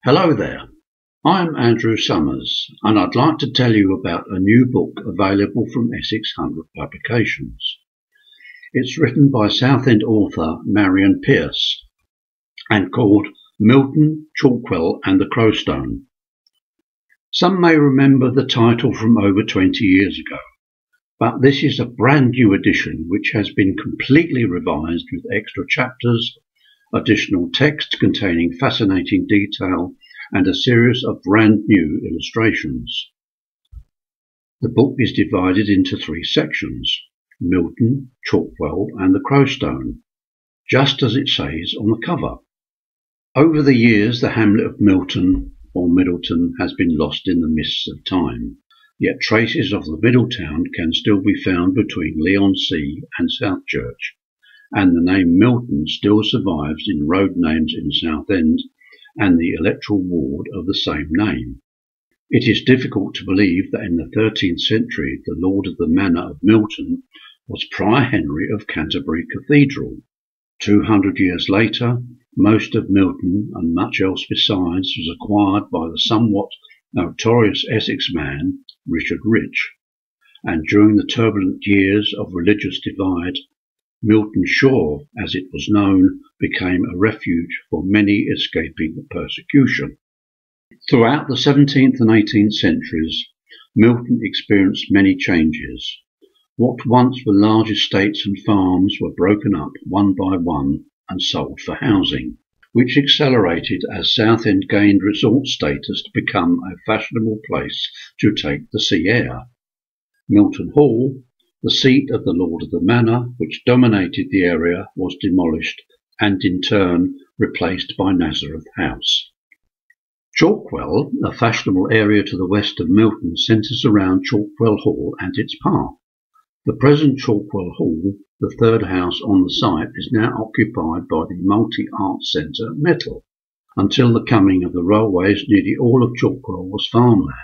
Hello there, I'm Andrew Summers and I'd like to tell you about a new book available from Essex 100 Publications. It's written by Southend author Marion Pearce and called Milton Chalkwell and the Crowstone. Some may remember the title from over 20 years ago, but this is a brand new edition which has been completely revised with extra chapters, additional text containing fascinating detail, and a series of brand new illustrations. The book is divided into 3 sections: Milton, Chalkwell and the Crowstone, just as it says on the cover. Over the years the hamlet of Milton or Middleton has been lost in the mists of time, yet traces of the middle town can still be found between Leigh-on-Sea and Southchurch, and the name Milton still survives in road names in Southend and the electoral ward of the same name. It is difficult to believe that in the 13th century the lord of the manor of Milton was Prior Henry of Canterbury Cathedral. 200 years later, most of Milton and much else besides was acquired by the somewhat notorious Essex man Richard Rich, and during the turbulent years of religious divide, Milton Shore, as it was known, became a refuge for many escaping persecution. Throughout the 17th and 18th centuries, Milton experienced many changes. What once were large estates and farms were broken up one by one and sold for housing, which accelerated as Southend gained resort status to become a fashionable place to take the sea air. Milton Hall, the seat of the lord of the manor, which dominated the area, was demolished and in turn replaced by Nazareth House. Chalkwell, a fashionable area to the west of Milton, centres around Chalkwell Hall and its park. The present Chalkwell Hall, the third house on the site, is now occupied by the multi-art centre Metal. Until the coming of the railways, nearly all of Chalkwell was farmland.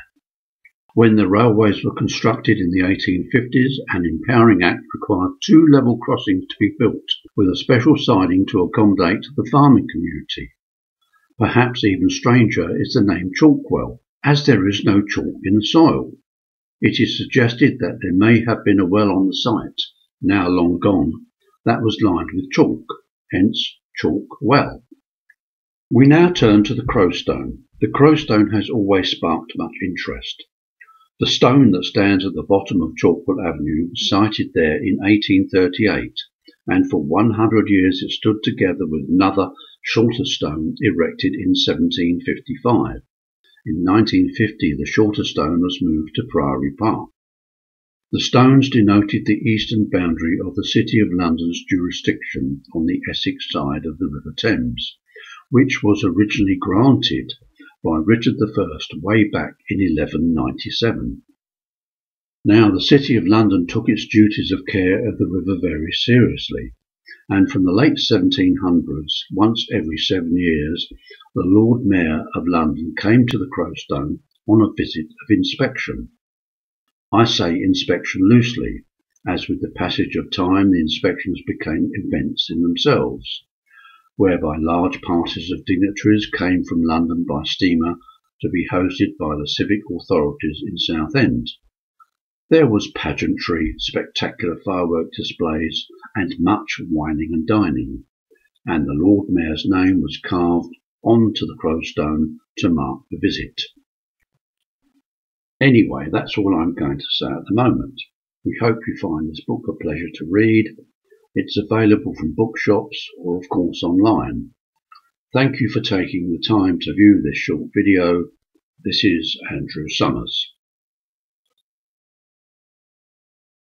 When the railways were constructed in the 1850s, an Empowering Act required 2 level crossings to be built, with a special siding to accommodate the farming community. Perhaps even stranger is the name Chalkwell, as there is no chalk in the soil. It is suggested that there may have been a well on the site, now long gone, that was lined with chalk, hence Chalkwell. We now turn to the Crowstone. The Crowstone has always sparked much interest. The stone that stands at the bottom of Chalkwell Avenue was sited there in 1838, and for 100 years it stood together with another shorter stone erected in 1755. In 1950 the shorter stone was moved to Priory Park. The stones denoted the eastern boundary of the City of London's jurisdiction on the Essex side of the River Thames, which was originally granted by Richard I way back in 1197. Now the City of London took its duties of care of the river very seriously, and from the late 1700s, once every 7 years, the Lord Mayor of London came to the Crowstone on a visit of inspection. I say inspection loosely, as with the passage of time the inspections became events in themselves, whereby large parties of dignitaries came from London by steamer to be hosted by the civic authorities in Southend. There was pageantry, spectacular firework displays, and much wining and dining, and the Lord Mayor's name was carved onto the Crowstone to mark the visit. Anyway, that's all I'm going to say at the moment. We hope you find this book a pleasure to read. It's available from bookshops or of course online. Thank you for taking the time to view this short video. This is Andrew Summers.